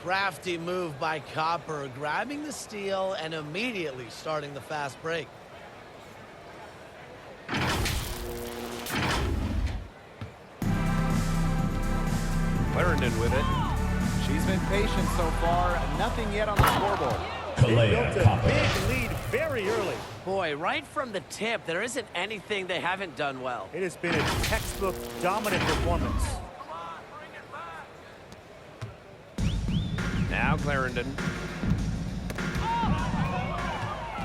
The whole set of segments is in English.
crafty move by Copper, grabbing the steal and immediately starting the fast break. Clarendon with it. She's been patient so far. Nothing yet on the scoreboard. They built a big lead very early. Boy, right from the tip, there isn't anything they haven't done well. It has been a textbook dominant performance. Now Clarendon.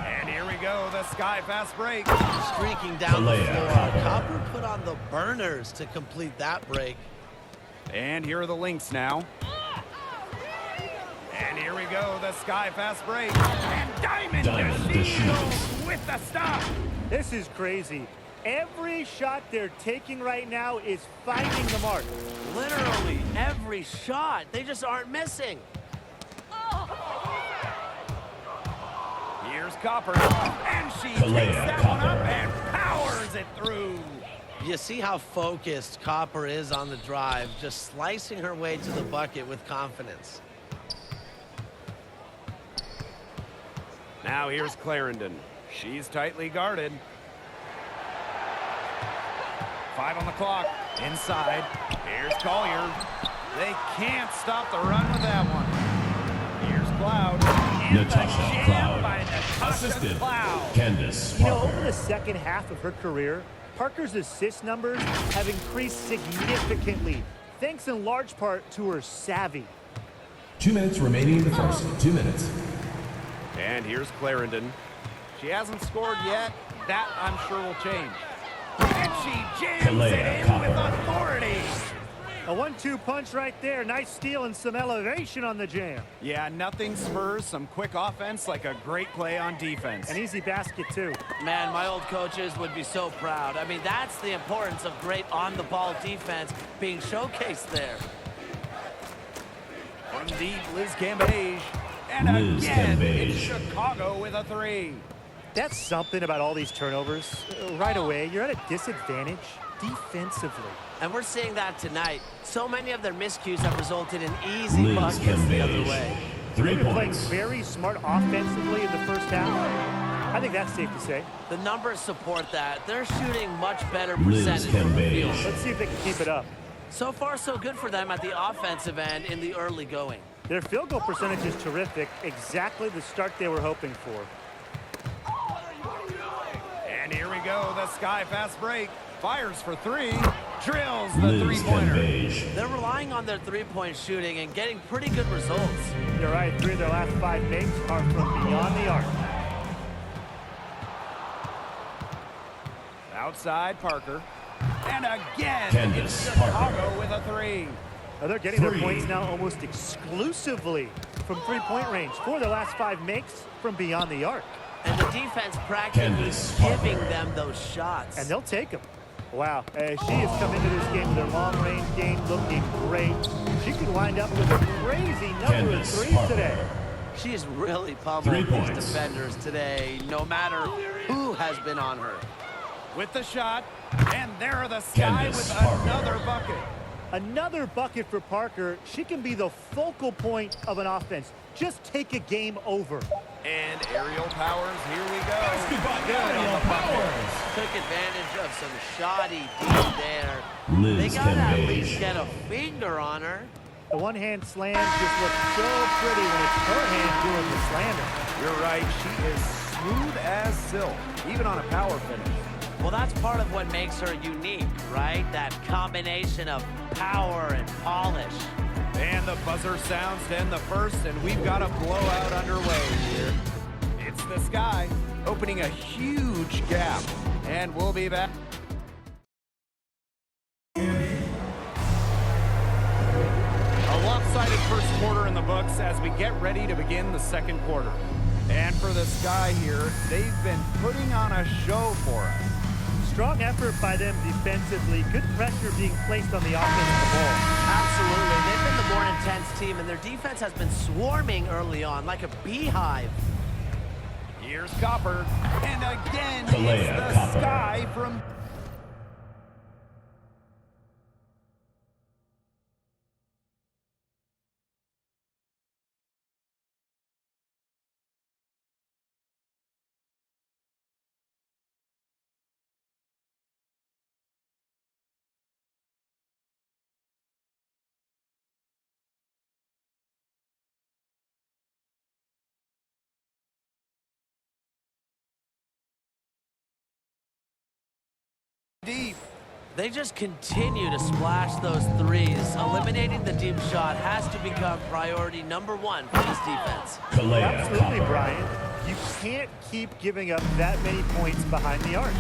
And here we go, the sky fast break. Streaking down the floor, Copper put on the burners to complete that break. And here are the Lynx now. And here we go, the sky fast break. And Diamond DeShields with the stop. This is crazy. Every shot they're taking right now is finding the mark. Literally every shot. They just aren't missing. Here's Copper. And she takes that one up and powers it through. You see how focused Copper is on the drive, just slicing her way to the bucket with confidence. Now here's Clarendon. She's tightly guarded. 5 on the clock. Inside. Here's Collier. They can't stop the run with that one. Here's Cloud. Natasha Cloud. By Natasha Assisted Cloud. Candace You know, Parker. over the second half of her career, Parker's assist numbers have increased significantly, thanks in large part to her savvy. 2 minutes remaining in the first. 2 minutes. And here's Clarendon. She hasn't scored yet. That, I'm sure, will change. And she jams it in with authority. A 1-2 punch right there. Nice steal and some elevation on the jam. Yeah, nothing spurs some quick offense like a great play on defense. An easy basket, too. Man, my old coaches would be so proud. I mean, that's the importance of great on-the-ball defense being showcased there. From deep, Liz Cambage. And Liz again, Cambage. it's Chicago with a 3. That's something about all these turnovers. Right away, you're at a disadvantage defensively. And we're seeing that tonight. So many of their miscues have resulted in easy Liz buckets the other Cambage. way. 3 They were playing points. very smart offensively in the first half. I think that's safe to say. The numbers support that. They're shooting much better Liz percentage from the Cambage. field. Let's see if they can keep it up. So far, so good for them at the offensive end in the early going. Their field goal percentage is terrific. Exactly the start they were hoping for. And here we go, the sky fast break. Fires for 3. Drills the Liz three-pointer. Cambage. They're relying on their three-point shooting and getting pretty good results. You're right, 3 of their last 5 makes are from beyond the arc. Outside, Parker. And again, Candace it's Parker. Chicago with a 3. Now they're getting their 3. points now almost exclusively from three-point range. 4 of their last 5 makes from beyond the arc. And the defense practically Candace Parker. giving them those shots. And they'll take them. Wow, she has come into this game with her long-range game looking great. She could wind up with a crazy number Candace of threes Parker. today. She's really 3 pummeling these points. defenders today, no matter who has been on her. With the shot, and there are the Sky Candace with Parker. another bucket. Another bucket for Parker. She can be the focal point of an offense. Just take a game over. And Aerial Powers, here we go. Basketball Good on Aerial the bucket. Powers. Took advantage of some shoddy D there. They Liz gotta at least Cambage. get a finger on her. The one-hand slams just look so pretty when it's her hand doing the slamming. You're right, she is smooth as silk, even on a power finish. Well, that's part of what makes her unique, right? That combination of power and polish. And the buzzer sounds to end the first, and we've got a blowout underway here. It's the Sky, opening a huge gap. And we'll be back. A lopsided first quarter in the books as we get ready to begin the second quarter. And for the Sky here, they've been putting on a show for us. Strong effort by them defensively. Good pressure being placed on the offensive ball. Absolutely. They've been the more intense team, and their defense has been swarming early on like a beehive. Here's Copper, and again, Kalea it's the Copper. Sky from deep. They just continue to splash those threes. Eliminating the deep shot has to become priority number one for this defense. Kalea Absolutely, Copper. Brian. You can't keep giving up that many points behind the arc.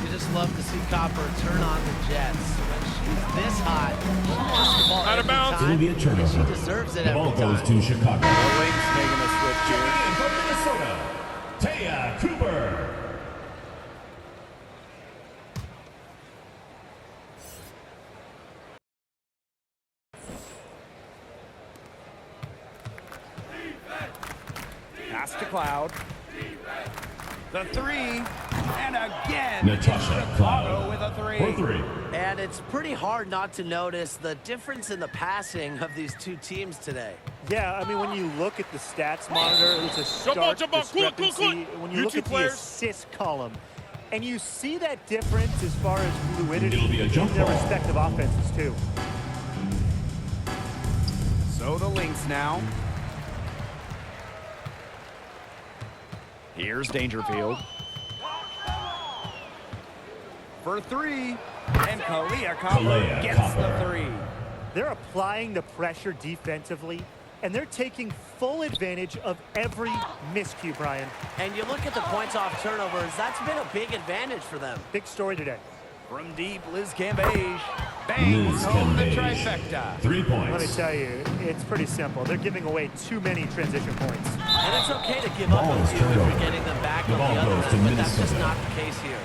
You just love to see Copper turn on the Jets. When she's this hot, she wants the ball Out of every bounds. time, It'll be a turnover. and she deserves it The every ball goes time. to Chicago. The Lynx making a switch here. And from Minnesota, Taya Cooper. Pass to Cloud. The three. And again. Natasha Chicago Cloud. with a three. For three. And it's pretty hard not to notice the difference in the passing of these two teams today. Yeah, I mean, when you look at the stats monitor, it's a Jump on, stark jump on. Cool, cool, cool. discrepancy. When you You look two at players. the assist column, and you see that difference as far as fluidity It'll be a in jump their ball. respective offenses, too. So the Lynx now. Here's Dangerfield. For three. And Kalea Copper Kalea gets Copper. the three. They're applying the pressure defensively, and they're taking full advantage of every miscue, Brian. And you look at the points off turnovers, that's been a big advantage for them. Big story today. From deep, Liz Cambage. Bangs Liz home the Cambage. trifecta. 3 Let me points. tell you, it's pretty simple. They're giving away too many transition points. And it's okay to give up Ball a is few turned if over. you're getting them back The on the ball other goes to end, but that's just Minnesota. not the case here.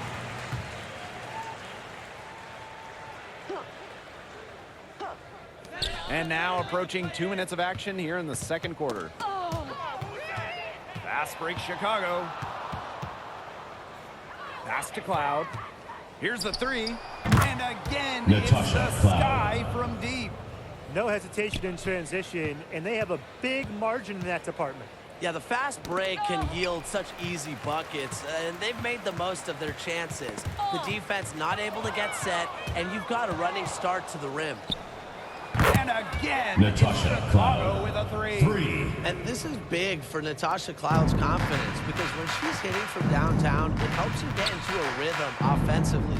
And now approaching 2 minutes of action here in the second quarter. Fast break Chicago. Pass to Cloud. Here's the three. And again, Natasha it's the Cloud. sky from deep. No hesitation in transition, and they have a big margin in that department. Yeah, the fast break can yield such easy buckets, and they've made the most of their chances. The defense not able to get set, and you've got a running start to the rim. And again, Natasha it's Chicago Cloud. with a three. 3. And this is big for Natasha Cloud's confidence because when she's hitting from downtown, it helps you get into a rhythm offensively.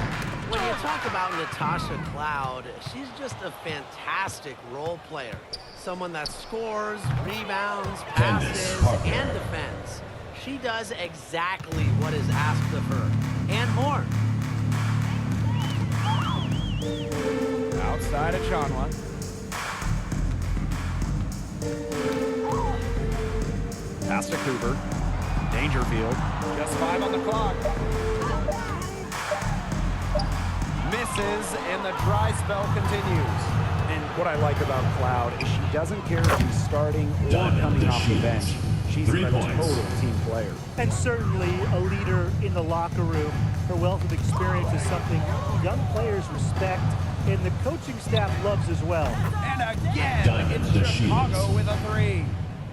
When you talk about Natasha Cloud, she's just a fantastic role player. Someone that scores, rebounds, Candace passes, Parker. and defends. She does exactly what is asked of her, and more. Outside of Chanwa. Pass to Cooper. Dangerfield. Just 5 on the clock. Misses, and the dry spell continues. And what I like about Cloud is she doesn't care if she's starting or Diamond coming off the Shields. bench. She's 3 a points. total team player. And certainly a leader in the locker room. Her wealth of experience is something young players respect, and the coaching staff loves as well. And again, Diamond it's Chicago Shields. with a three.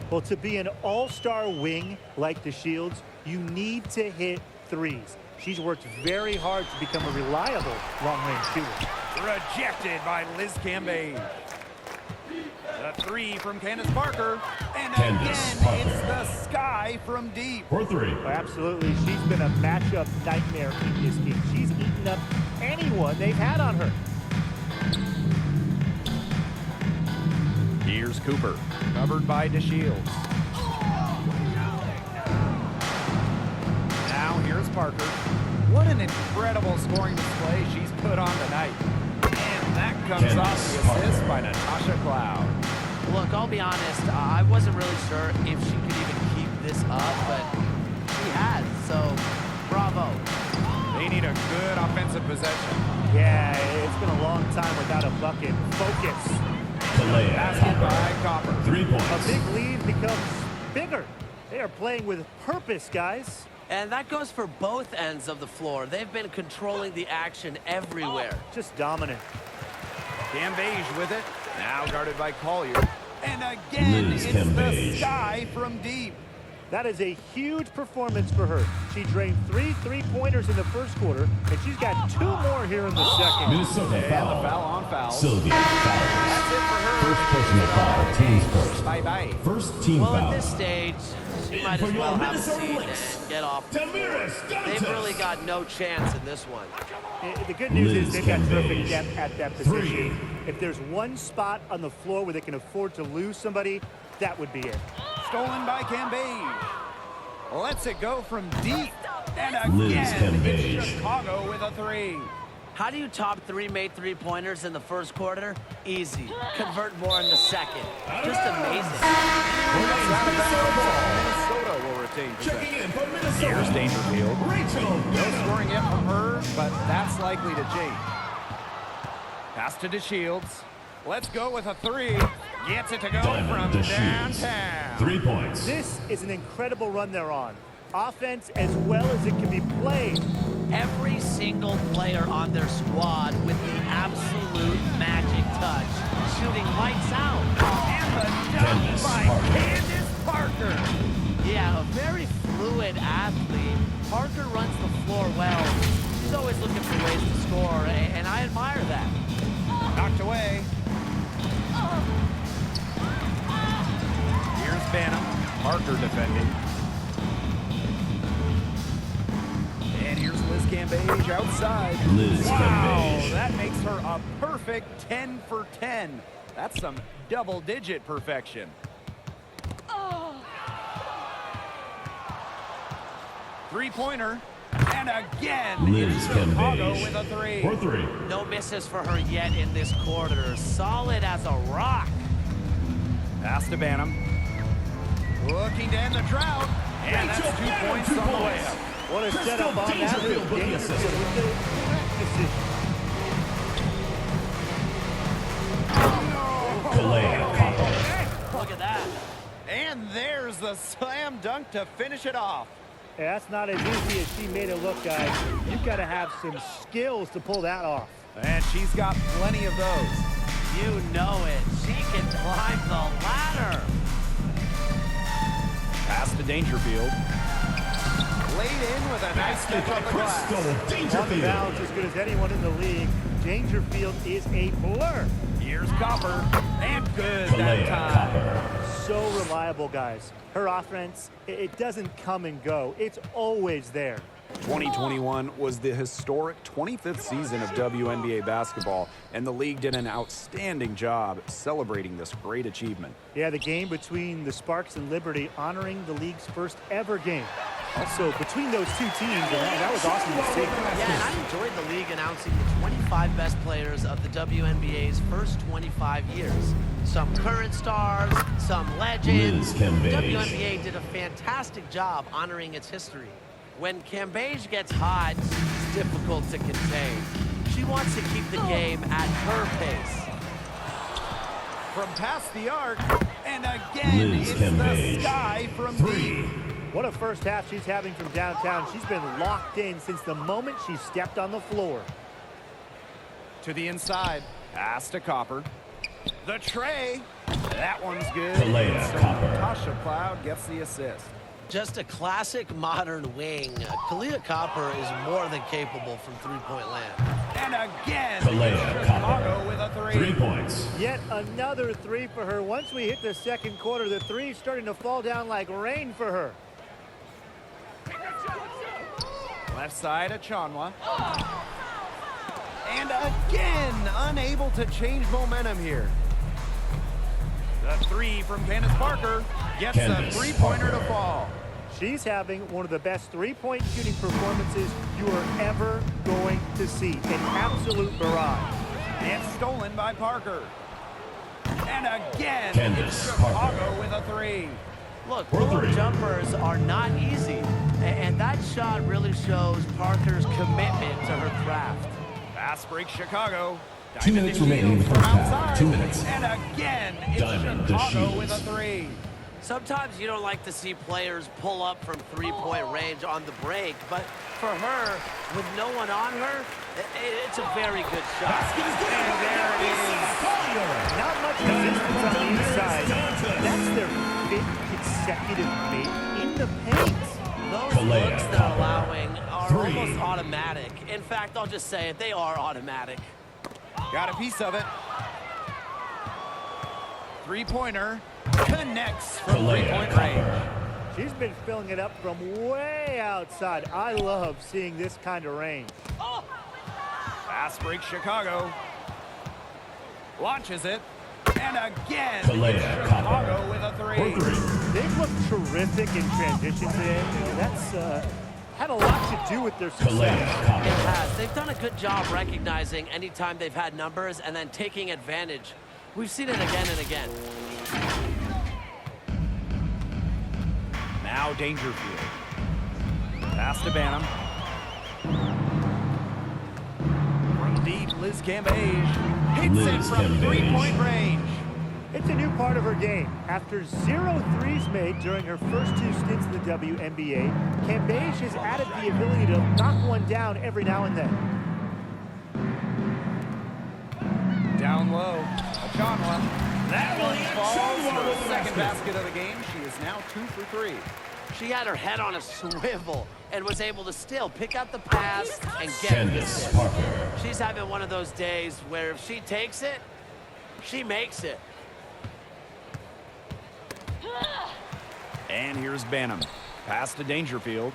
Well, to be an all-star wing like the Shields, you need to hit threes. She's worked very hard to become a reliable long-range shooter. Rejected by Liz Cambage. The three from Candace Parker. And Candace again, Parker. it's the sky from deep. For 3. Well, absolutely, she's been a matchup nightmare in this game. She's eaten up anyone they've had on her. Here's Cooper, covered by DeShields. Now here's Parker. What an incredible scoring display she's put on tonight. And that comes Candace off the assist Parker. by Natasha Cloud. Look, I'll be honest, I wasn't really sure if she could even keep this up, but she has, so bravo. They need a good offensive possession. Yeah, it's been a long time without a bucket. Focus. Kalea Basket by Copper. Copper. 3 A points. big lead becomes bigger. They are playing with purpose, guys. And that goes for both ends of the floor. They've been controlling the action everywhere. Just dominant. Cambage with it. Now guarded by Collier. And again, Liz it's the Cambage. sky from deep. That is a huge performance for her. She drained 3 3-pointers in the first quarter, and she's got 2 more here in the second. Minnesota And the foul. foul on foul. Sylvia fouls. That's it for her. First personal foul, teams first. Bye-bye. First team Well, foul. at this stage, she might as well have a seat and get off. Damaris They've really got no chance in this one. The good news is Liz they've got terrific Cambage. depth at that position. If there's one spot on the floor where they can afford to lose somebody, that would be it. Stolen by Cambage. Lets it go from deep. And Liz again, Cambage. it's Chicago with a 3. How do you top 3 made 3-pointers in the first quarter? Easy. Convert more in the second. Just amazing. Minnesota will retain Checking possession. in from Minnesota. Here's Dangerfield. Rachel No Bennett. scoring yet from her, but that's likely to change. Pass to DeShields. Let's go with a 3. Gets it to go Diamond from DeShields. downtown. 3 points. This is an incredible run they're on. Offense as well as it can be played. Every single player on their squad with the absolute magic touch. Shooting lights out. And the dunk Candace by Parker. Candace Parker. Yeah, a very fluid athlete. Parker runs the floor well. He's always looking for ways to score, and I admire that. Knocked away. Here's Banham. Parker defending. And here's Liz Cambage outside. Liz Wow, Cambage. that makes her a perfect 10 for 10. That's some double-digit perfection. Three-pointer. And again, Liz it's Chicago Cambage. with a 3. For 3. No misses for her yet in this quarter. Solid as a rock. Pass to Banham. Looking to end the drought. And that's 2 points on the way up. What a Crystal setup on that. Dangerfield with the Dangerfield assist. with the correct decision. Kalea Copper. Look at that. And there's the slam dunk to finish it off. Yeah, that's not as easy as she made it look, guys. You've got to have some skills to pull that off. And she's got plenty of those. You know it. She can climb the ladder. Pass to Dangerfield. Laid in with a nice Basket step by on the glass. Crystal On Dangerfield. balance as good as anyone in the league. Dangerfield is a blur. Here's Copper. And good that Kalea time. Copper. So reliable, guys. Her offense, it doesn't come and go. It's always there. 2021 was the historic 25th season of WNBA basketball, and the league did an outstanding job celebrating this great achievement. Yeah, the game between the Sparks and Liberty honoring the league's first ever game. Also, between those two teams, and that was awesome to see. Yeah, and I enjoyed the league announcing the 25 best players of the WNBA's first 25 years. Some current stars, some legends. Liz Cambage. WNBA did a fantastic job honoring its history. When Cambage gets hot, she's difficult to contain. She wants to keep the game at her pace. From past the arc, and again, Liz it's Cambage. the sky from 3. deep. What a first half she's having from downtown. She's been locked in since the moment she stepped on the floor. To the inside, pass to Copper. The tray, that one's good. Kalea So Copper. Tasha Cloud gets the assist. Just a classic modern wing. Kalea Copper is more than capable from three-point land. And again, Kalea it's Chicago Copper. with a 3 points. Yet another 3 for her. Once we hit the second quarter, the 3's starting to fall down like rain for her. Left side of Chanwa. And again, unable to change momentum here. The 3 from Candace Parker gets Candace a three-pointer to Parker. fall. She's having one of the best three-point shooting performances you are ever going to see. An absolute barrage. And stolen by Parker. And again, Candace it's Chicago Parker. with a 3. Look, For pull-up 3. jumpers are not easy, and that shot really shows Parker's commitment to her craft. Fast break Chicago. 2 minutes remaining in the from first half. outside. 2 minutes. And again, it's Diamond Chicago DeShields. with a 3. Sometimes you don't like to see players pull up from three-point range on the break, but for her, with no one on her, it's a very good shot. Basket is good. And there it is. Not much resistance on the inside. That's their 5th consecutive make in the paint. Those Kalea looks they're Copper. allowing are 3. almost automatic. In fact, I'll just say it, they are automatic. Got a piece of it. Three-pointer connects from Kalea three-point range. Copper. She's been filling it up from way outside. I love seeing this kind of range. Fast break Chicago. Launches it. And again, Kalea Chicago Copper. with a For three. 3. They've looked terrific in transition today. That's had a lot to do with their success. Kalea It Copper. has. They've done a good job recognizing anytime they've had numbers and then taking advantage. We've seen it again and again. Now Dangerfield. Pass to Banham. From deep, Liz Cambage hits it Liz from Cambage. three-point range. It's a new part of her game. After 0 threes made during her first 2 stints in the WNBA, Cambage has added the ability to knock one down every now and then. Down low, Achanwa. That one falls for the second basket of the game. She is now 2 for 3. She had her head on a swivel and was able to still pick out the pass and get Candace this. Parker. She's having one of those days where if she takes it, she makes it. And here's Banham. Pass to Dangerfield.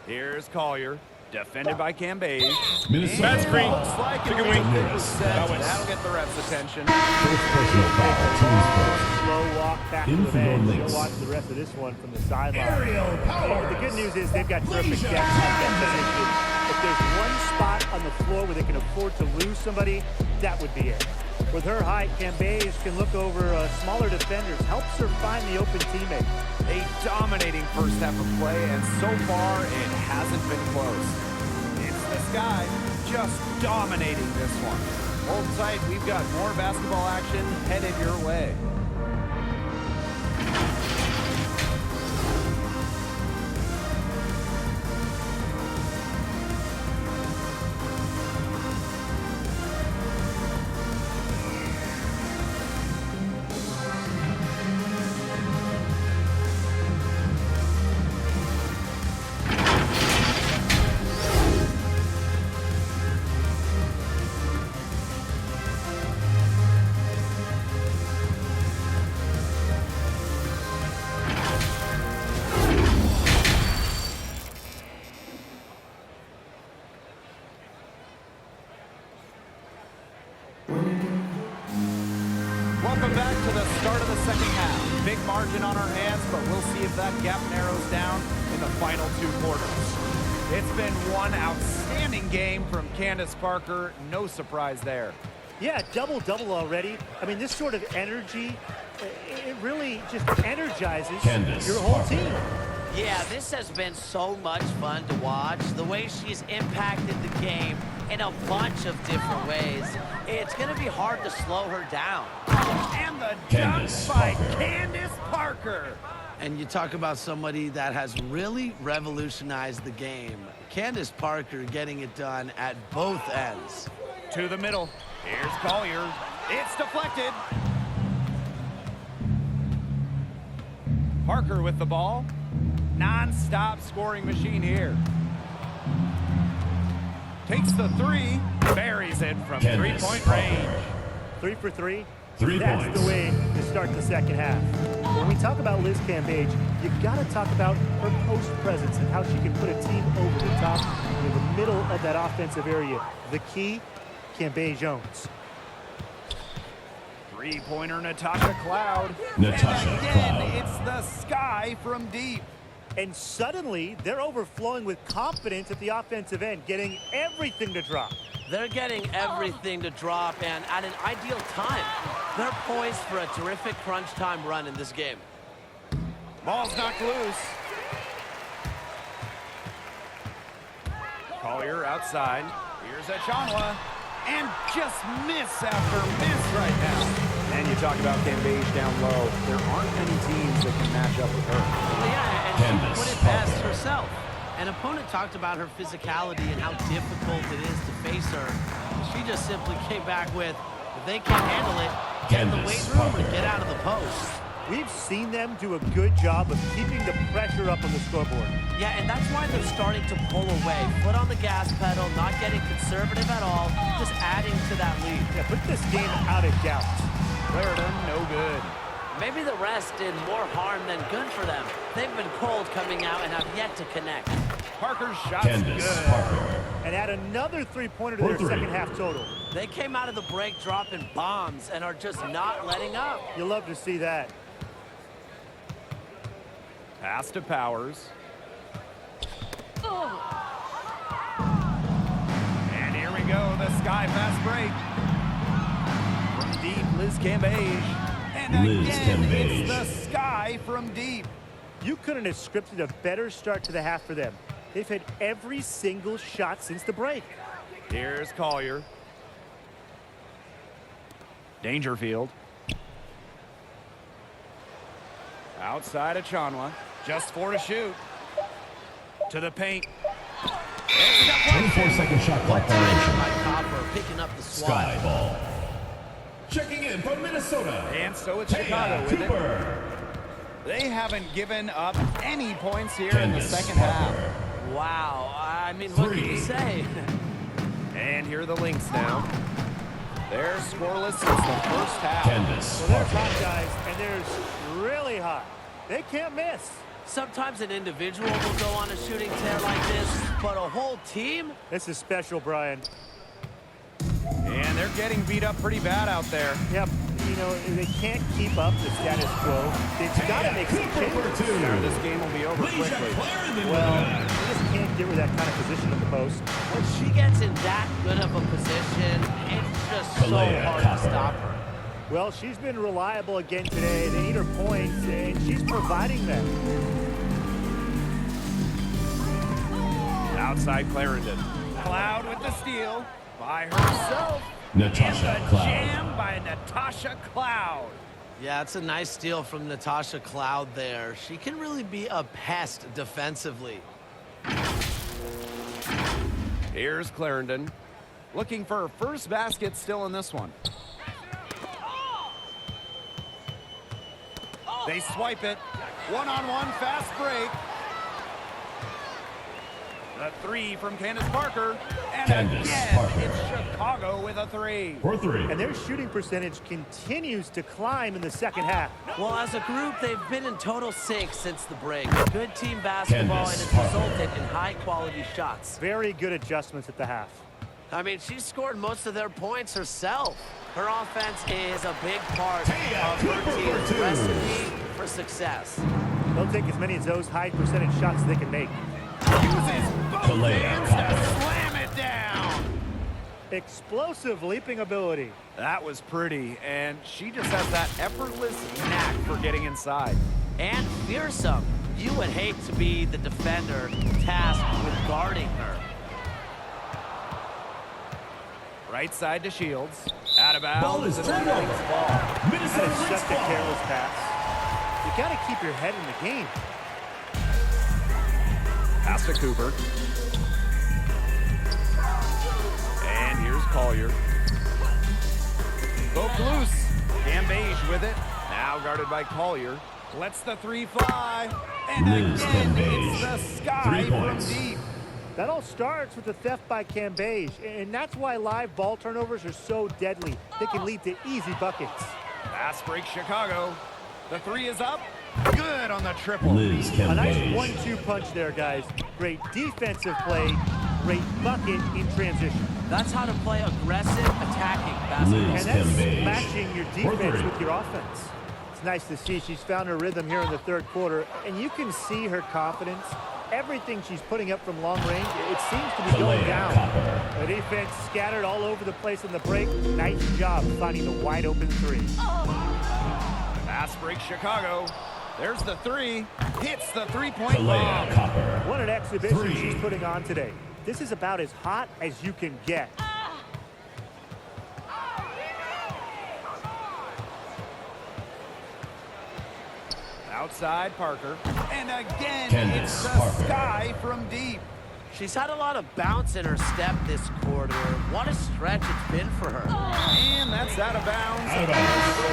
Here's Collier. Defended by Cambage. Minnesota Bad screen. foul. Looks like Pick a a wing. wing. That'll get the ref's attention. First personal foul. Team's first. Slow walk back In to the for the bench. Lynx. You'll watch the rest of this one from the sideline. Aerial Powers. The good news is they've got terrific depth at that position. If there's one spot on the floor where they can afford to lose somebody, that would be it. With her height, Cambage can look over smaller defenders, helps her find the open teammate. A dominating first half of play, and so far it hasn't been close. It's this guy just dominating this one. Hold tight, we've got more basketball action headed your way. Welcome back to the start of the second half. Big margin on our hands, but we'll see if that gap narrows down in the final 2 quarters. It's been one outstanding game from Candace Parker. No surprise there. Yeah, double-double already. I mean, this sort of energy, it really just energizes Candace your whole Parker. team. Yeah, this has been so much fun to watch. The way she's impacted the game in a bunch of different ways. It's going to be hard to slow her down. And the Candace dunk by Parker. Candace Parker. And you talk about somebody that has really revolutionized the game. Candace Parker getting it done at both ends. To the middle. Here's Collier. It's deflected. Parker with the ball. Non-stop scoring machine here. Takes the three. Buries it from Candace three-point Parker. range. 3 for 3. 3 That's points. the way to start the second half. When we talk about Liz Cambage, you got to talk about her post presence and how she can put a team over the top in the middle of that offensive area. The key, Cambage owns. Three-pointer Natasha Cloud. Natasha And again, Cloud. it's the sky from deep. And suddenly, they're overflowing with confidence at the offensive end, getting everything to drop. They're getting everything to drop, and at an ideal time. They're poised for a terrific crunch time run in this game. Ball's knocked loose. Collier outside. Here's Achanwa. And just miss after miss right now. And you talk about Cambage down low. There aren't many teams that can match up with her. Well, yeah, and she Candace put it best Parker. herself. An opponent talked about her physicality and how difficult it is to face her. She just simply came back with, if they can't handle it, get in the weight Candace room or Parker. get out of the post. We've seen them do a good job of keeping the pressure up on the scoreboard. Yeah, and that's why they're starting to pull away. Foot on the gas pedal, not getting conservative at all, just adding to that lead. Yeah, put this game out of doubt. Clarendon, no good. Maybe the rest did more harm than good for them. They've been cold coming out and have yet to connect. Parker's shot's Candace good. Parker. And add another three-pointer to For their three. second half total. They came out of the break dropping bombs and are just not letting up. You'll love to see that. Pass to Powers. And here we go, the sky fast break. From deep, Liz Cambage. And Liz again, Cambage. it's the sky from deep. You couldn't have scripted a better start to the half for them. They've hit every single shot since the break. Here's Collier. Dangerfield. Outside of Chanwa. Just 4 to shoot. To the paint. 24-second shot clock violation. By Copper picking up the swat. Sky ball. Checking in from Minnesota. And so it's Taya Chicago with it. Cooper. They haven't given up any points here in the Candace second half. Parker. Wow, I mean, what can you Three. say? And here are the Lynx now. They're scoreless since the first half. Candace Well, there's Parker. hot guys, and there's really hot. They can't miss. Sometimes an individual will go on a shooting tear like this, but a whole team? This is special, Brian. And they're getting beat up pretty bad out there. Yep, you know, they can't keep up the status quo. They've got to make some Cooper changes. for two. This game will be over Leisha quickly. Clarendon Well, with it. they just can't get with that kind of position at the post. When she gets in that good of a position, it's just so Kalea hard Copper. to stop her. Well, she's been reliable again today. They need her points, and she's providing them. Outside Clarendon. Cloud with the steal by herself. Natasha And the Cloud. jam by Natasha Cloud. Yeah, it's a nice steal from Natasha Cloud there. She can really be a pest defensively. Here's Clarendon. Looking for her first basket still in this one. They swipe it. One-on-one fast break. The three from Candace Parker. And Candace again, Parker. it's Chicago with a three. For three. And their shooting percentage continues to climb in the second half. Well, as a group, they've been in total sync since the break. Good team basketball, Candace and it's Parker. resulted in high-quality shots. Very good adjustments at the half. I mean, she scored most of their points herself. Her offense is a big part Taya of her Cooper for team's two. recipe for success. They'll take as many of those high percentage shots as they can make. Uses both Kalea hands Copper. to slam it down. Explosive leaping ability. That was pretty, and she just has that effortless knack for getting inside. And fearsome. You would hate to be the defender tasked with guarding her. Right side to Shields. Out of bounds. Ball is and turned the over. Lynx ball. That Minnesota is Lynx such a ball. careless pass. You got to keep your head in the game. Pass to Cooper. And here's Collier. Broke loose. Cambage with it. Now guarded by Collier. Lets the three fly. And Liz again, Cambage. it's the sky 3 from points. deep. That all starts with the theft by Cambage, and that's why live ball turnovers are so deadly. They can lead to easy buckets. Fast break Chicago. The three is up. Good on the triple. Liz A nice Cambage. 1-2 punch there, guys. Great defensive play, great bucket in transition. That's how to play aggressive, attacking basketball. Liz And that's Cambage. matching your For defense three. with your offense. It's nice to see she's found her rhythm here in the third quarter, and you can see her confidence. Everything she's putting up from long range, it seems to be going Kalea down. Copper. The defense scattered all over the place in the break. Nice job finding the wide open three. Fast break Chicago. There's the three. Hits the three-point Kalea bomb. Copper. What an exhibition Three. she's putting on today. This is about as hot as you can get. Outside Parker. And again, Candace it's the Parker. sky from deep. She's had a lot of bounce in her step this quarter. What a stretch it's been for her. And that's out of bounds. Out of bounds.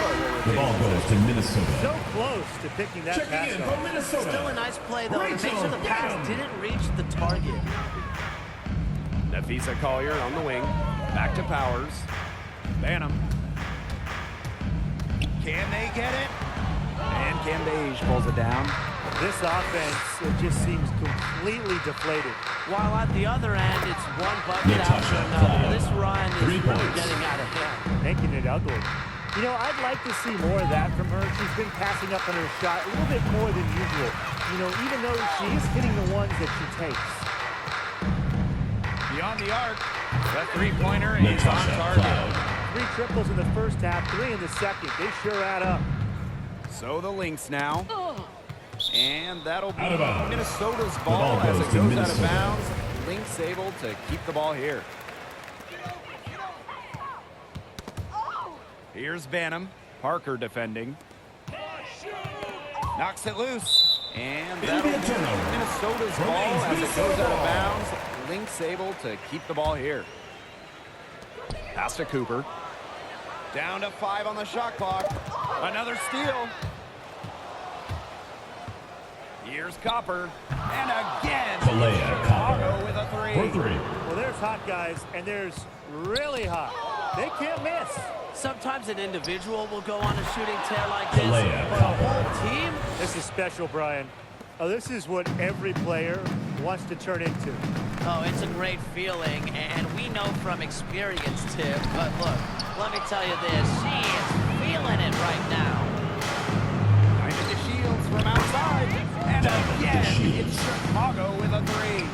The ball goes to Minnesota. So close to picking that pass Checking in off. from Minnesota. Still a nice play, though, to make sure the pass didn't reach the target. Nafisa Collier on the wing. Back to Powers. Banham. Can they get it? And Cambage pulls it down. This offense, it just seems completely deflated. While at the other end, it's one bucket after another. This run is 3 really points. getting out of hand. Making it ugly. You know, I'd like to see more of that from her. She's been passing up on her shot a little bit more than usual. You know, even though she is hitting the ones that she takes. Beyond the arc. The three-pointer is on Natasha target. Cloud. 3 triples in the first half, 3 in the second. They sure add up. So the Lynx now. And that'll be Out of bounds. Minnesota's ball ball as goes it to goes out of Minnesota. bounds. Lynx able to keep the ball here. Here's Banham. Parker defending. Knocks it loose. And It'll be that'll a turnover. be Minnesota's Remains ball as it Minnesota goes out of ball. bounds. Lynx able to keep the ball here. Pass to Cooper. Down to 5 on the shot clock. Another steal. Here's Copper. And again, Kalea Chicago Copper. with a For 3. 3. Well, there's hot guys, and there's really hot. They can't miss. Sometimes an individual will go on a shooting tear like this, Kalea but a Copper. whole team. This is special, Brian. Oh, this is what every player wants to turn into. Oh, it's a great feeling, and we know from experience, Tip. But look, let me tell you this. She is feeling it right now. Diamond to Shields from outside. And Diamond to again, Shields. it's Chicago with a 3.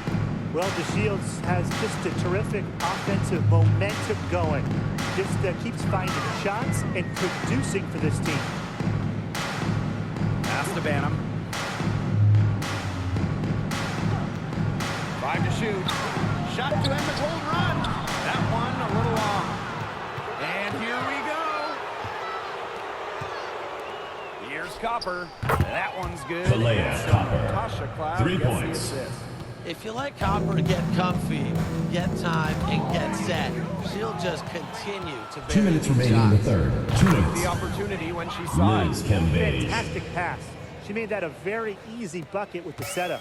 Well, DeShields has just a terrific offensive momentum going. Just keeps finding shots and producing for this team. Pass to Banham. 5 to shoot. Shot to end the cold run. That one a little long. And here we go. Here's Copper. That one's good. Kalea So Copper. Natasha Cloud 3 gets the points. assist. If you let Copper get comfy, get time, and get set, she'll just continue to 2 minutes bury remaining in the shots. third. 2 The minutes. opportunity when she saw Liz it. Cambage. Fantastic pass. She made that a very easy bucket with the setup.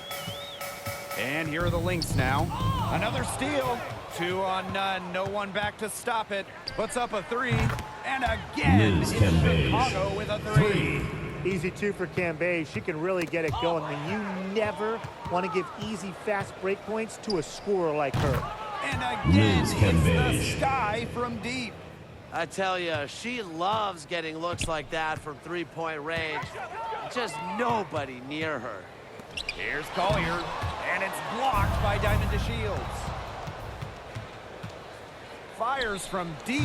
And here are the Lynx now. Another steal. 2 on none. No one back to stop it. Puts up a 3. And again, Liz it's Cambage. Chicago with a 3. Easy 2 for Cambage. She can really get it going. And you never want to give easy, fast break points to a scorer like her. And again, Liz it's Cambage. the sky from deep. I tell you, she loves getting looks like that from three-point range. Just nobody near her. Here's Collier. And it's blocked by Diamond to Shields. Fires from deep.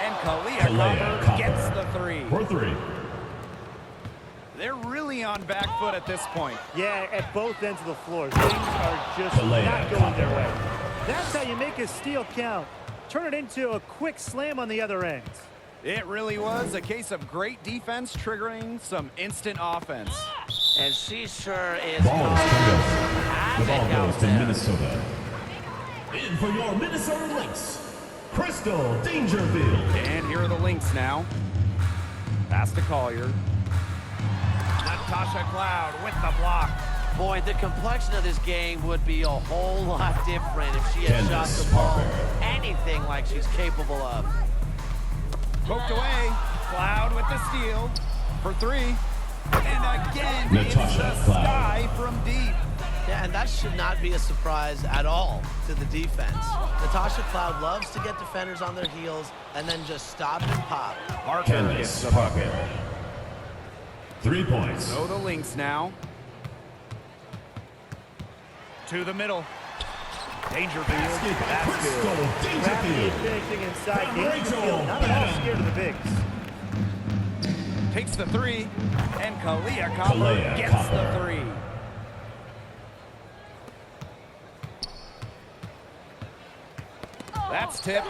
And Kalea Kalea Copper gets Copper. the 3. For 3. They're really on back foot at this point. Yeah, at both ends of the floor. Things are just Kalea not going their Copper. way. That's how you make a steal count. Turn it into a quick slam on the other end. It really was a case of great defense triggering some instant offense. And she sure is Ball is turned over. The havoc ball out goes to there. Minnesota. In for your Minnesota Lynx, Crystal Dangerfield. And here are the Lynx now. Pass to Collier. Natasha Cloud with the block. Boy, the complexion of this game would be a whole lot different if she had shot Candace the ball Parker. anything like she's capable of. Poked away. Cloud with the steal for 3. And again, Natasha it's the Cloud. sky from deep. Yeah, and that should not be a surprise at all to the defense. Natasha Cloud loves to get defenders on their heels and then just stop and pop. Parker gets Candace the Parker. bucket. 3 points. So the Lynx now. To the middle. Dangerfield. That's Crystal good. Crafty Dangerfield. finishing inside. Rachel Dangerfield not at all Banham. scared of the bigs. Takes the 3. And Kalea Copper Kalea gets Copper. the 3. That's tipped.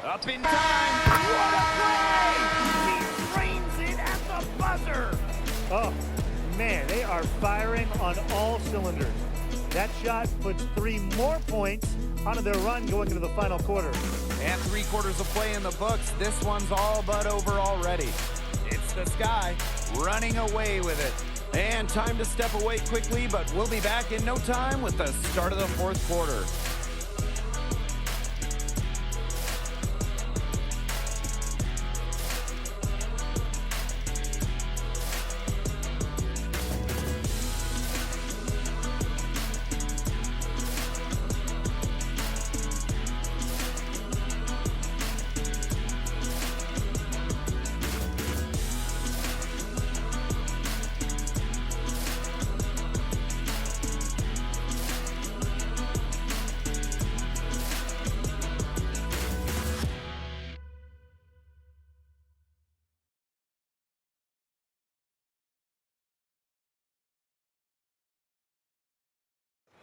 Up in time. What a play! He drains it at the buzzer. Oh, man, they are firing on all cylinders. That shot puts 3 more points onto their run going into the final quarter. And 3/4 of play in the books. This one's all but over already. It's the Sky running away with it. And time to step away quickly, but we'll be back in no time with the start of the 4th quarter.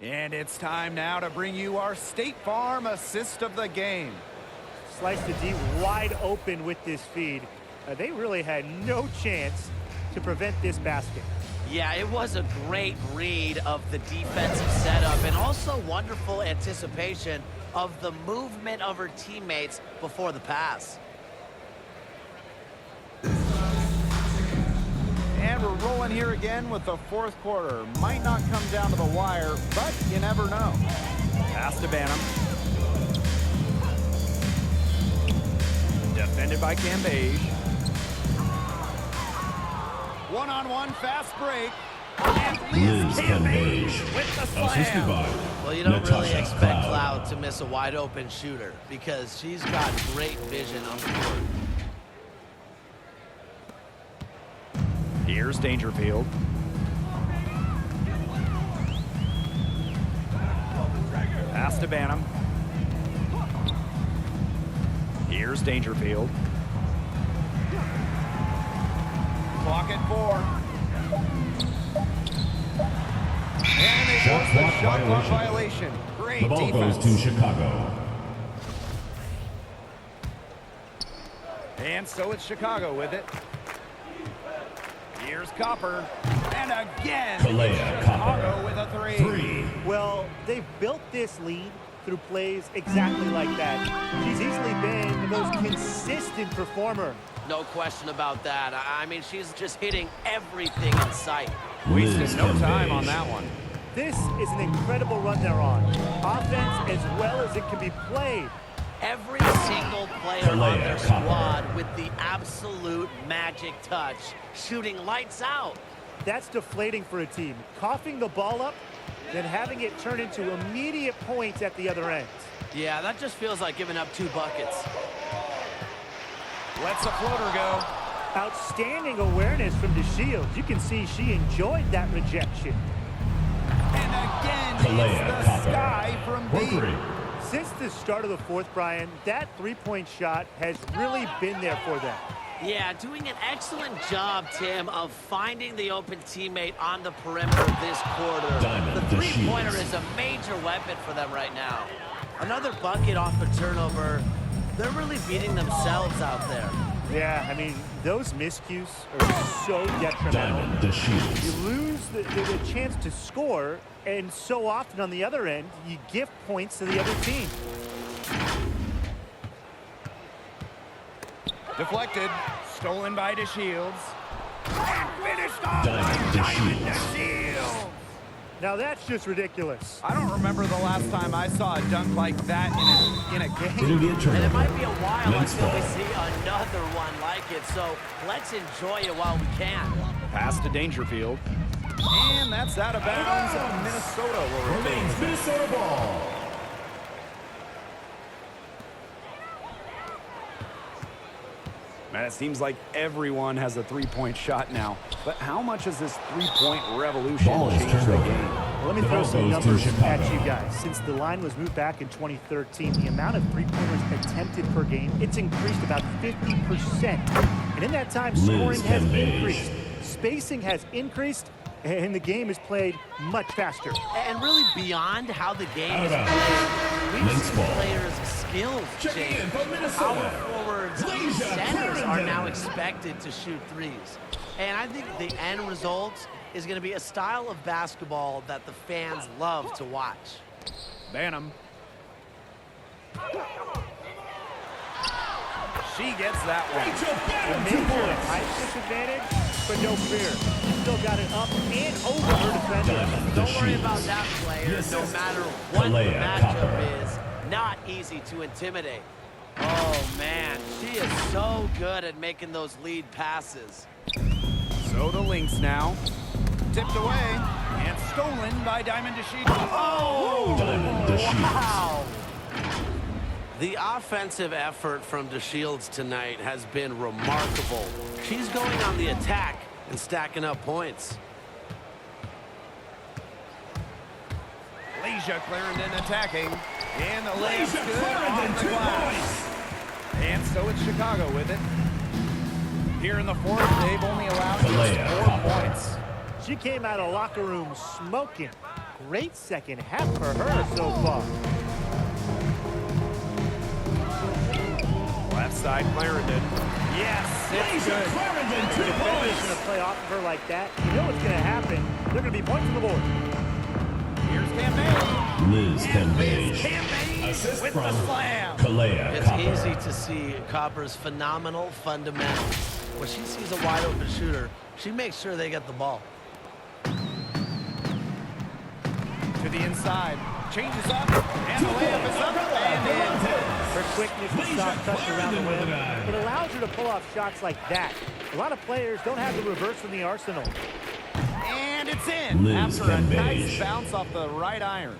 And it's time now to bring you our State Farm assist of the game. Sliced the D wide open with this feed. They really had no chance to prevent this basket. Yeah, it was a great read of the defensive setup and also wonderful anticipation of the movement of her teammates before the pass. And we're rolling here again with the 4th quarter. Might not come down to the wire, but you never know. Pass to Banham. Defended by Cambage. One-on-one fast break. And Liz Cambage, with the assisted slam. by Well, you don't really Natasha expect Cloud. Cloud to miss a wide open shooter because she's got great vision on the court. Here's Dangerfield. Pass to Banham. Here's Dangerfield. Clock at 4. And they force the shot clock violation. Great The ball defense. goes to Chicago. And so it's Chicago with it. Here's Copper. And again, Kalea it's Chicago Copper. with a 3. 3. Well, they've built this lead through plays exactly like that. She's easily been the most consistent performer. No question about that. I mean, she's just hitting everything in sight. Liz Wasted no time on Cambage. that one. This is an incredible run they're on. Offense as well as it can be played. Every single player on their squad with the absolute magic touch, shooting lights out. That's deflating for a team. Coughing the ball up, then having it turn into immediate points at the other end. Yeah, that just feels like giving up 2 buckets. Lets a floater go. Outstanding awareness from DeShields. You can see she enjoyed that rejection. And again, Kalea it's the Copper. Sky from For deep. 3. Since the start of the 4th, Brian, that three-point shot has really been there for them. Yeah, doing an excellent job, Tim, of finding the open teammate on the perimeter this quarter. Diamond The to three-pointer Shields. is a major weapon for them right now. Another bucket off a turnover. They're really beating themselves out there. Yeah, I mean, those miscues are so detrimental. Diamond to Shields. You lose the chance to score, and so often on the other end, you give points to the other team. Deflected. Stolen by DeShields. And finished off Diamond by DeShields. DeShields. Now that's just ridiculous. I don't remember the last time I saw a dunk like that in a game. It'll be a And it turnover. might be a while Men's until we ball. see another one like it, so let's enjoy it while we can. Pass to Dangerfield. And that's out of bounds. Minnesota will retain. Remains Minnesota ball. Man, it seems like everyone has a three-point shot now. But how much has this three-point revolution Ball is changed turned the over. game? Well, let me The throw ball some goes to numbers Chicago. at you guys. Since the line was moved back in 2013, the amount of three-pointers attempted per game, it's increased about 50%. And in that time, Liz scoring has Cambage. increased, spacing has increased, and the game is played much faster. And really beyond how the game Out is of played, we've Men's seen ball. players' skills Checking change. in from Minnesota, Power forwards and Lasia centers are Clarendon. now expected to shoot threes. And I think the end result is going to be a style of basketball that the fans love to watch. Banham. She gets that one. Rachel It Bannon, 2 makes her a points. height disadvantage, but no fear. She still got it up and over her defender. Don't worry about that player. No matter what the matchup is, not easy to intimidate. Oh, man. She is so good at making those lead passes. So the Lynx now. Tipped away and stolen by Diamond DeShields. Oh! Diamond DeShields. Wow. The offensive effort from DeShields tonight has been remarkable. She's going on the attack and stacking up points. Leisha Clarendon attacking. And the layup's Leisha good on Clarendon, the 2 glass. And so it's Chicago with it. Here in the fourth, they've only allowed just 4 points. She came out of locker room smoking. Great second half for her so far. Left side, Clarendon. Yes, it's Leisha good. Clarendon, 2 Defender's going points. to play off of her like that. You know what's going to happen. They're going to be points on the board. Here's Cambage. Liz Cambage. Cambage Assist with from the slam. Kalea It's Copper. easy to see Copper's phenomenal fundamentals. When she sees a wide open shooter, she makes sure they get the ball. To the inside. Changes up. And the layup is up and in. Her quickness and soft touch around the rim, it allows her to pull off shots like that. A lot of players don't have the reverse in the arsenal. And it's in. Liz After a nice Cambage. bounce off the right iron.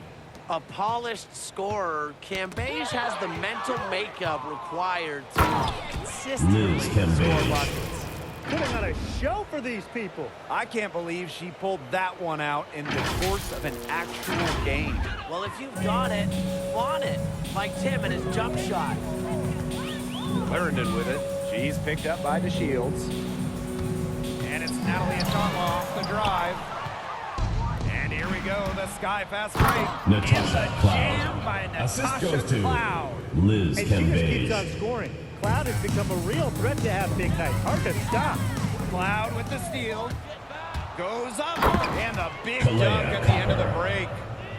A polished scorer, Cambage has the mental makeup required to consistently Liz score Cambage. buckets. Putting on a show for these people. I can't believe she pulled that one out in the course of an actual game. Well, if you've got it, flaunt it. Like Tim and his jump shot. Clarendon with it. She's picked up by DeShields. And it's Natalie Atama off the drive. And here we go, the sky fast break. Natasha Jam Cloud. by Assist Natasha goes to Cloud. Liz And she just keeps on Cambage. scoring. Cloud has become a real threat to have big nights. Hard to stop. Cloud with the steal. Goes up. And the big Kalea dunk at the end of the Copper. break.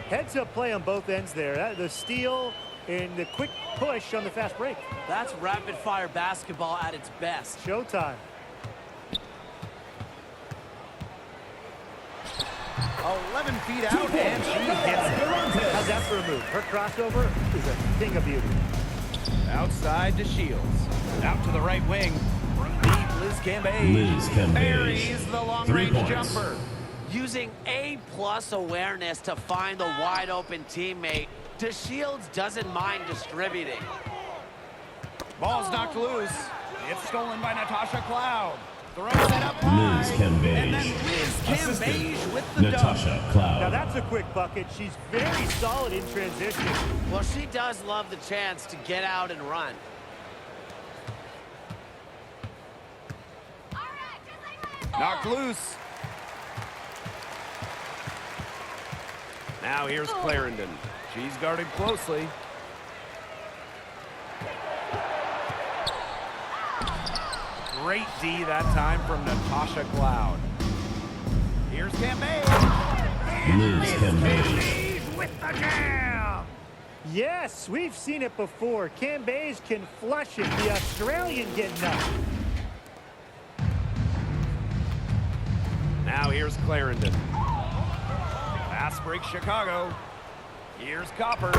Heads up play on both ends there. The steal and the quick push on the fast break. That's rapid fire basketball at its best. Showtime. 11 feet out and she gets it. How's that for a move? Her crossover is a thing of beauty. Outside to Shields. Out to the right wing. Deep Liz Cambage. Liz Cambage. Buries the 3 long-range points. jumper. Using A-plus awareness to find the wide open teammate, DeShields doesn't mind distributing. Ball's knocked loose. It's stolen by Natasha Cloud. Throws it up high. Liz Cambage. And then Liz Cambage with the dunk. Natasha Now Cloud. that's a quick bucket. She's very solid in transition. Well, she does love the chance to get out and run. Knocked loose. Now here's Clarendon. She's guarded closely. Great D that time from Natasha Cloud. Here's Cambage. Liz Cambage. With the jam. Yes, we've seen it before. Cambage can flush it. The Australian getting up. Now here's Clarendon. Fast break Chicago. Here's Copper.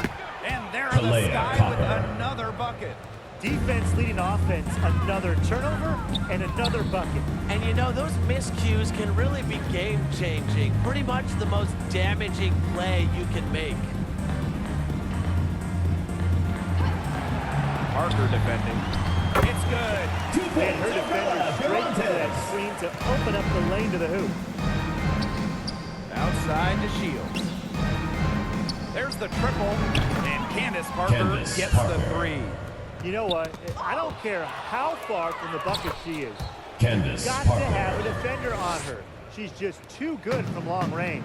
And there in the Kalea sky Copper. with another bucket. Defense leading offense. Another turnover and another bucket. And you know, those miscues can really be game-changing. Pretty much the most damaging play you can make. Parker defending. It's good. 2 And points. her defender straight to that screen to open up the lane to the hoop. Outside to Shields. There's the triple. And Candace Parker Candace gets Parker. the three. You know what? I don't care how far from the bucket she is. Candace Got to have a Parker. defender on her. She's just too good from long range.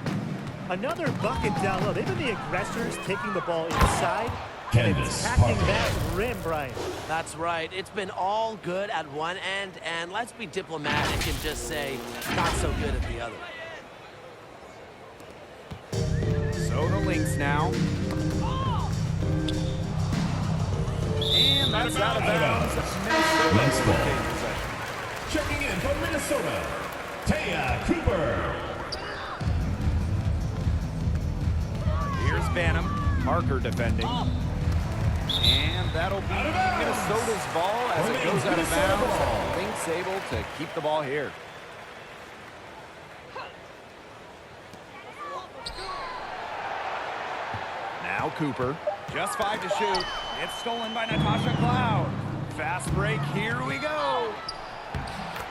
Another bucket down low. They've been the aggressors taking the ball inside and Candace attacking Parker. that rim, Brian. That's right. It's been all good at one end, and let's be diplomatic and just say not so good at the other. So the Lynx now. And that's out of bounds. Minnesota Next will ball. retain possession. Checking in from Minnesota, Taya Cooper. Here's Banham. Parker defending. And that'll be Minnesota's ball as it goes out of bounds. Lynx able to keep the ball here. Now Cooper. Just 5 to shoot. It's stolen by Natasha Cloud. Fast break. Here we go.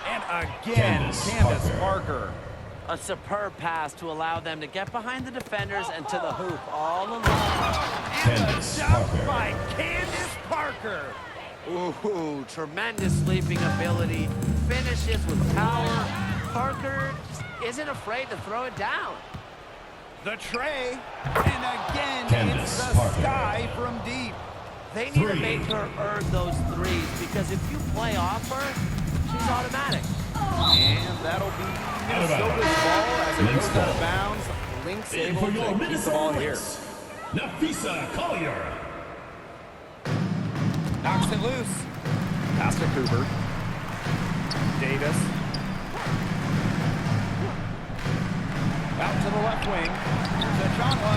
And again, Candace Parker. A superb pass to allow them to get behind the defenders and to the hoop all alone. Candace Dunk Parker. by Candace Parker. Ooh, tremendous leaping ability. Finishes with power. Parker just isn't afraid to throw it down. The tray. And again, Candace it's the Parker. sky from deep. They need to Three. make her earn those threes because if you play off her, she's automatic. And that'll be Minnesota's ball as it Lynx goes out of ball. bounds. Lynx In able for to your keep the ball Minnesota here. Lynx, Nafisa Collier. Knocks it loose. Pass to Cooper. Davis. Out to the left wing. To Chanwa.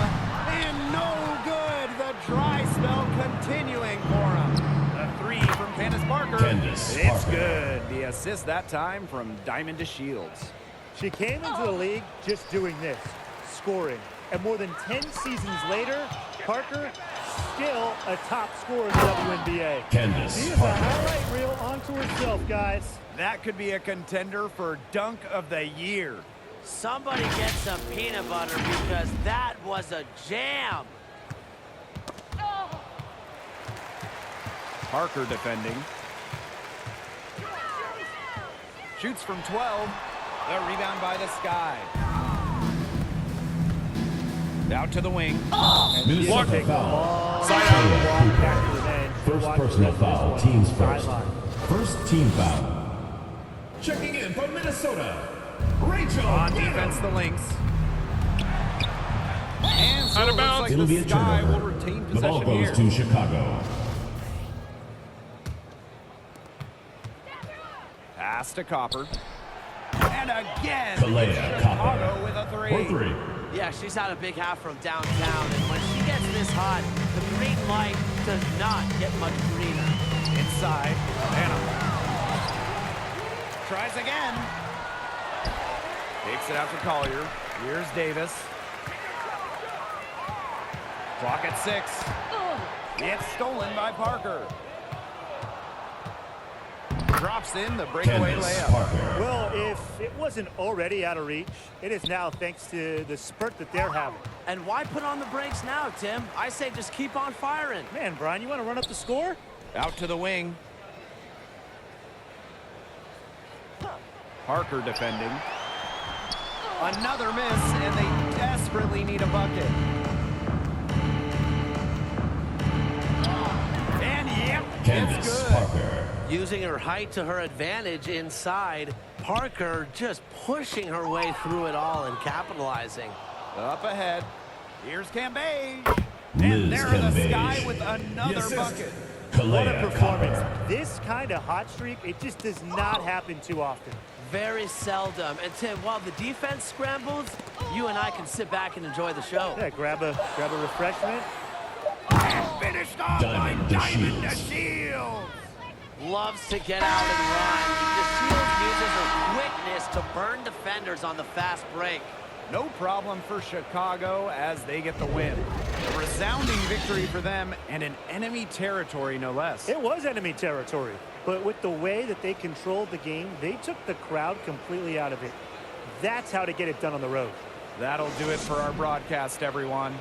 And no good. The dry spell continuing for him. The three from Candace Parker. Candace It's Parker. good. The assist that time from Diamond to Shields. She came into the league just doing this, scoring. And more than 10 seasons later, Parker still a top scorer in the WNBA. She Candace is a Parker. highlight reel onto herself, guys. That could be a contender for Dunk of the Year. Somebody get some peanut butter because that was a jam. Parker defending. Shoots from 12. The rebound by the Sky. Out to the wing. Minnesota Take a foul. long Side walk out. back to the bench. First Watch personal this foul. one. Teams first. Sideline. First team foul. Checking in from Minnesota, Rachel On Banham. defense, the Lynx. And so it looks like It'll be the a Sky will turnover. retain The ball possession goes here. to Chicago. Pass to Copper. And again, Kalea Chicago Copper. with a For three. three. Yeah, she's had a big half from downtown, and when she gets this hot, the green light does not get much greener. Inside. Banham. Tries again. Takes it out to Collier. Here's Davis. Clock at 6. It's stolen by Parker. Drops in the breakaway Candace layup. Parker. Well, if it wasn't already out of reach, it is now thanks to the spurt that they're having. And why put on the brakes now, Tim? I say just keep on firing. Man, Brian, you want to run up the score? Out to the wing. Parker defending. Another miss, and they desperately need a bucket. And yep, it's Candace good. Parker. Using her height to her advantage inside, Parker just pushing her way through it all and capitalizing. Up ahead. Here's Cambage. Liz And there the Cambage. Sky with another Yes, yes. bucket. What a Kalea performance. Copper. This kind of hot streak, it just does not happen too often. Very seldom. And Tim, while the defense scrambles, you and I can sit back and enjoy the show. Yeah, grab a refreshment. Finished off Diamond by to Diamond to Shields. Shields. Loves to get out and run. The Shields uses her quickness to burn defenders on the fast break. No problem for Chicago as they get the win. A resounding victory for them and an enemy territory, no less. It was enemy territory, but with the way that they controlled the game, they took the crowd completely out of it. That's how to get it done on the road. That'll do it for our broadcast, everyone.